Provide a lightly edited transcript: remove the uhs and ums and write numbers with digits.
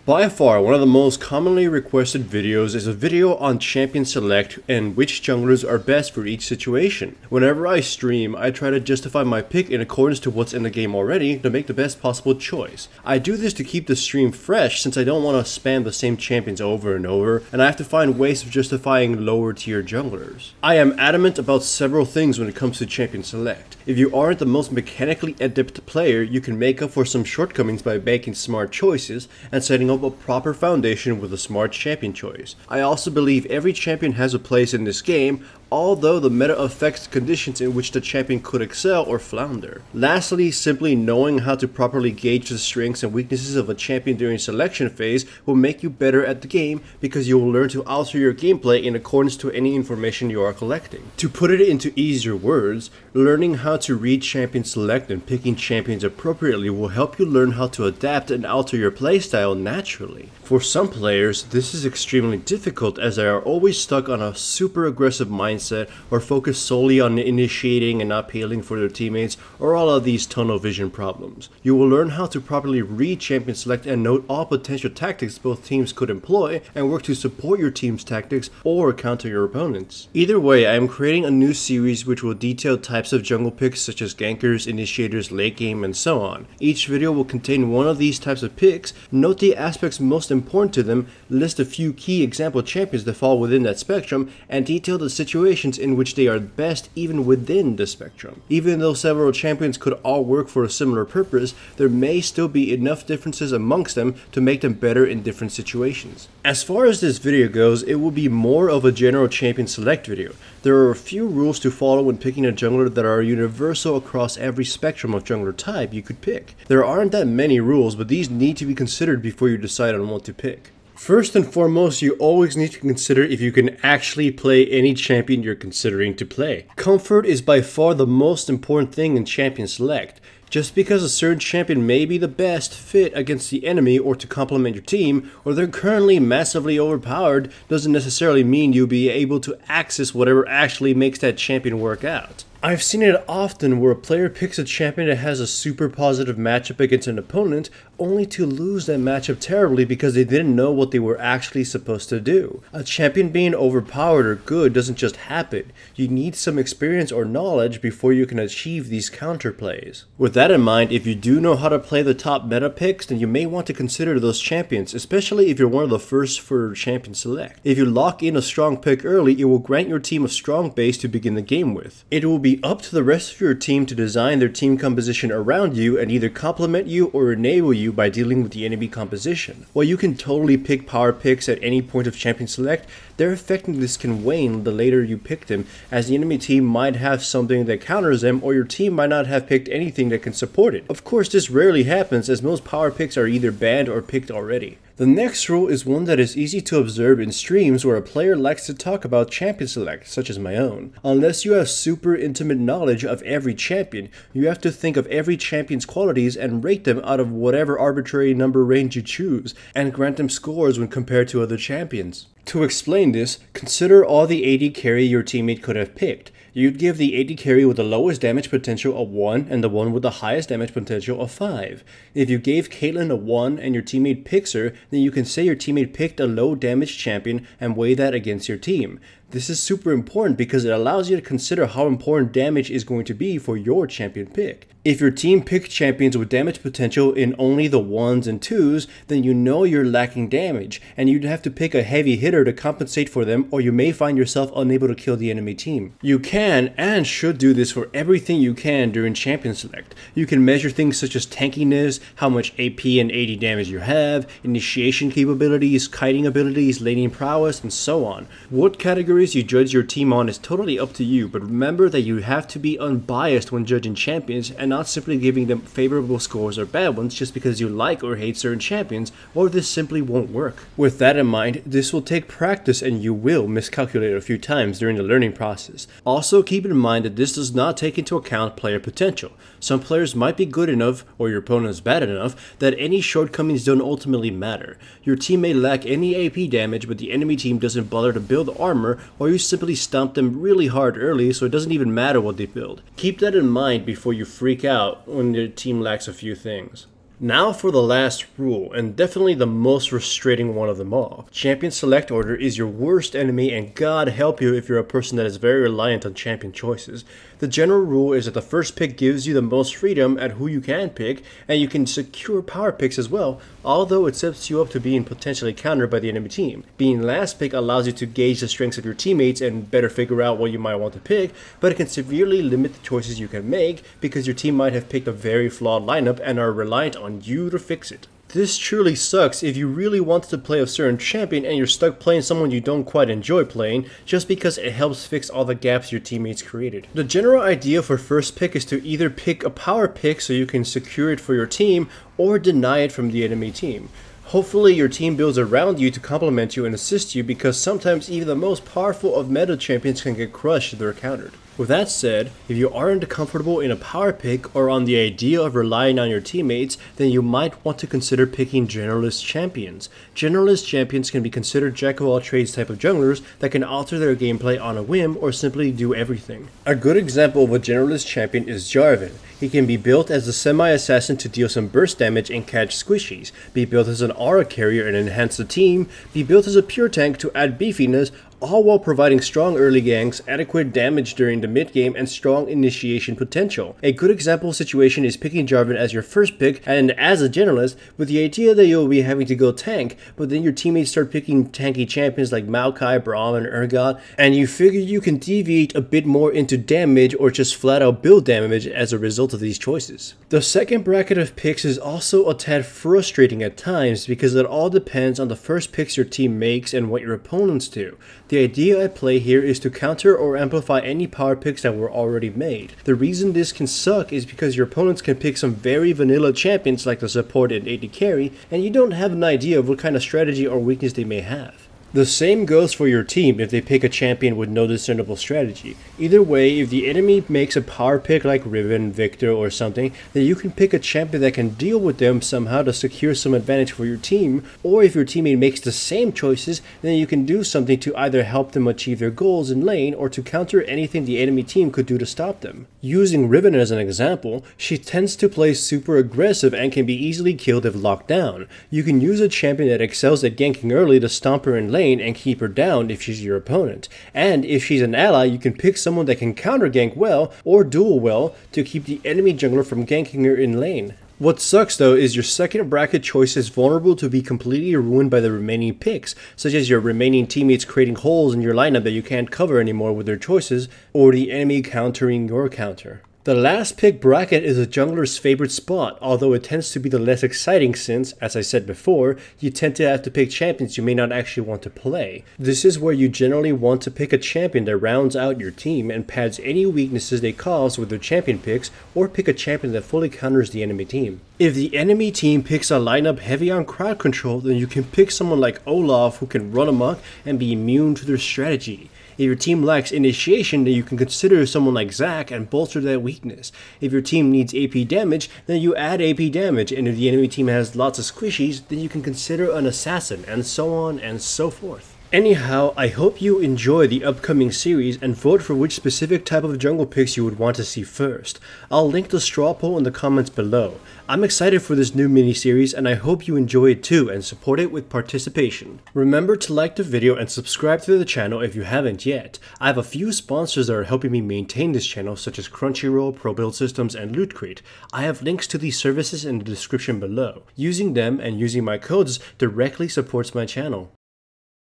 By far, one of the most commonly requested videos is a video on champion select and which junglers are best for each situation. Whenever I stream, I try to justify my pick in accordance to what's in the game already to make the best possible choice. I do this to keep the stream fresh since I don't want to spam the same champions over and over, and I have to find ways of justifying lower tier junglers. I am adamant about several things when it comes to champion select. If you aren't the most mechanically adept player, you can make up for some shortcomings by making smart choices and setting up a proper foundation with a smart champion choice. I also believe every champion has a place in this game, although the meta affects conditions in which the champion could excel or flounder. Lastly, simply knowing how to properly gauge the strengths and weaknesses of a champion during selection phase will make you better at the game because you will learn to alter your gameplay in accordance to any information you are collecting. To put it into easier words, learning how to read champion select and picking champions appropriately will help you learn how to adapt and alter your playstyle naturally. For some players, this is extremely difficult as they are always stuck on a super aggressive mindset or focused solely on initiating and not appealing for their teammates, or all of these tunnel vision problems. You will learn how to properly read champion select and note all potential tactics both teams could employ and work to support your team's tactics or counter your opponents. Either way, I am creating a new series which will detail types of jungle picks such as gankers, initiators, late game, and so on. Each video will contain one of these types of picks, note the aspects most important to them, list a few key example champions that fall within that spectrum, and detail the situations in which they are best even within the spectrum. Even though several champions could all work for a similar purpose, there may still be enough differences amongst them to make them better in different situations. As far as this video goes, it will be more of a general champion select video. There are a few rules to follow when picking a jungler that are universal across every spectrum of jungler type you could pick. There aren't that many rules, but these need to be considered before you decide on what to pick. First and foremost, you always need to consider if you can actually play any champion you're considering to play. Comfort is by far the most important thing in champion select. Just because a certain champion may be the best fit against the enemy or to complement your team, or they're currently massively overpowered, doesn't necessarily mean you'll be able to access whatever actually makes that champion work out. I've seen it often where a player picks a champion that has a super positive matchup against an opponent, only to lose that matchup terribly because they didn't know what they were actually supposed to do. A champion being overpowered or good doesn't just happen. You need some experience or knowledge before you can achieve these counterplays. With that in mind, if you do know how to play the top meta picks, then you may want to consider those champions, especially if you're one of the first for champion select. If you lock in a strong pick early, it will grant your team a strong base to begin the game with. It will be up to the rest of your team to design their team composition around you and either complement you or enable you by dealing with the enemy composition. While you can totally pick power picks at any point of champion select, their effectiveness can wane the later you pick them, as the enemy team might have something that counters them or your team might not have picked anything that can support it. Of course, this rarely happens as most power picks are either banned or picked already. The next rule is one that is easy to observe in streams where a player likes to talk about champion select, such as my own. Unless you have super intimate knowledge of every champion, you have to think of every champion's qualities and rate them out of whatever arbitrary number range you choose, and grant them scores when compared to other champions. To explain this, consider all the AD carry your teammate could have picked. You'd give the AD carry with the lowest damage potential a 1 and the one with the highest damage potential a 5. If you gave Caitlyn a 1 and your teammate picks her, then you can say your teammate picked a low damage champion and weigh that against your team. This is super important because it allows you to consider how important damage is going to be for your champion pick. If your team picked champions with damage potential in only the 1s and 2s, then you know you're lacking damage, and you'd have to pick a heavy hitter to compensate for them, or you may find yourself unable to kill the enemy team. You can and should do this for everything you can during champion select. You can measure things such as tankiness, how much AP and AD damage you have, initiation capabilities, kiting abilities, laning prowess, and so on. What categories you judge your team on is totally up to you, but remember that you have to be unbiased when judging champions and not simply giving them favorable scores or bad ones just because you like or hate certain champions, or this simply won't work. With that in mind, this will take practice and you will miscalculate a few times during the learning process. Also keep in mind that this does not take into account player potential. Some players might be good enough, or your opponent is bad enough, that any shortcomings don't ultimately matter. Your team may lack any AP damage, but the enemy team doesn't bother to build armor, or you simply stomp them really hard early so it doesn't even matter what they build. Keep that in mind before you freak out when your team lacks a few things. Now for the last rule, and definitely the most frustrating one of them all. Champion select order is your worst enemy, and God help you if you're a person that is very reliant on champion choices. The general rule is that the first pick gives you the most freedom at who you can pick, and you can secure power picks as well, although it sets you up to being potentially countered by the enemy team. Being last pick allows you to gauge the strengths of your teammates and better figure out what you might want to pick, but it can severely limit the choices you can make because your team might have picked a very flawed lineup and are reliant on you to fix it. This truly sucks if you really wanted to play a certain champion and you're stuck playing someone you don't quite enjoy playing just because it helps fix all the gaps your teammates created. The general idea for first pick is to either pick a power pick so you can secure it for your team or deny it from the enemy team. Hopefully your team builds around you to complement you and assist you, because sometimes even the most powerful of meta champions can get crushed if they're countered. With that said, if you aren't comfortable in a power pick or on the idea of relying on your teammates, then you might want to consider picking generalist champions. Generalist champions can be considered jack-of-all-trades type of junglers that can alter their gameplay on a whim or simply do everything. A good example of a generalist champion is Jarvan. He can be built as a semi-assassin to deal some burst damage and catch squishies, be built as an aura carrier and enhance the team, be built as a pure tank to add beefiness, all while providing strong early ganks, adequate damage during the mid game, and strong initiation potential. A good example situation is picking Jarvan as your first pick and as a generalist, with the idea that you'll be having to go tank, but then your teammates start picking tanky champions like Maokai, Braum, and Urgot, and you figure you can deviate a bit more into damage or just flat out build damage as a result of these choices. The second bracket of picks is also a tad frustrating at times because it all depends on the first picks your team makes and what your opponents do. The idea at play here is to counter or amplify any power picks that were already made. The reason this can suck is because your opponents can pick some very vanilla champions like the support and AD carry, and you don't have an idea of what kind of strategy or weakness they may have. The same goes for your team if they pick a champion with no discernible strategy. Either way, if the enemy makes a power pick like Riven, Victor, or something, then you can pick a champion that can deal with them somehow to secure some advantage for your team, or if your teammate makes the same choices, then you can do something to either help them achieve their goals in lane or to counter anything the enemy team could do to stop them. Using Riven as an example, she tends to play super aggressive and can be easily killed if locked down. You can use a champion that excels at ganking early to stomp her in lane and keep her down if she's your opponent. And if she's an ally, you can pick someone that can counter gank well or duel well to keep the enemy jungler from ganking her in lane. What sucks though is your second bracket choice is vulnerable to be completely ruined by the remaining picks, such as your remaining teammates creating holes in your lineup that you can't cover anymore with their choices, or the enemy countering your counter. The last pick bracket is a jungler's favorite spot, although it tends to be the less exciting since, as I said before, you tend to have to pick champions you may not actually want to play. This is where you generally want to pick a champion that rounds out your team and pads any weaknesses they cause with their champion picks, or pick a champion that fully counters the enemy team. If the enemy team picks a lineup heavy on crowd control, then you can pick someone like Olaf who can run amok and be immune to their strategy. If your team lacks initiation, then you can consider someone like Zac and bolster that weakness. If your team needs AP damage, then you add AP damage, and if the enemy team has lots of squishies, then you can consider an assassin, and so on and so forth. Anyhow, I hope you enjoy the upcoming series and vote for which specific type of jungle picks you would want to see first. I'll link the straw poll in the comments below. I'm excited for this new mini-series and I hope you enjoy it too and support it with participation. Remember to like the video and subscribe to the channel if you haven't yet. I have a few sponsors that are helping me maintain this channel, such as Crunchyroll, Pro Build Systems, and Loot Crate. I have links to these services in the description below. Using them and using my codes directly supports my channel.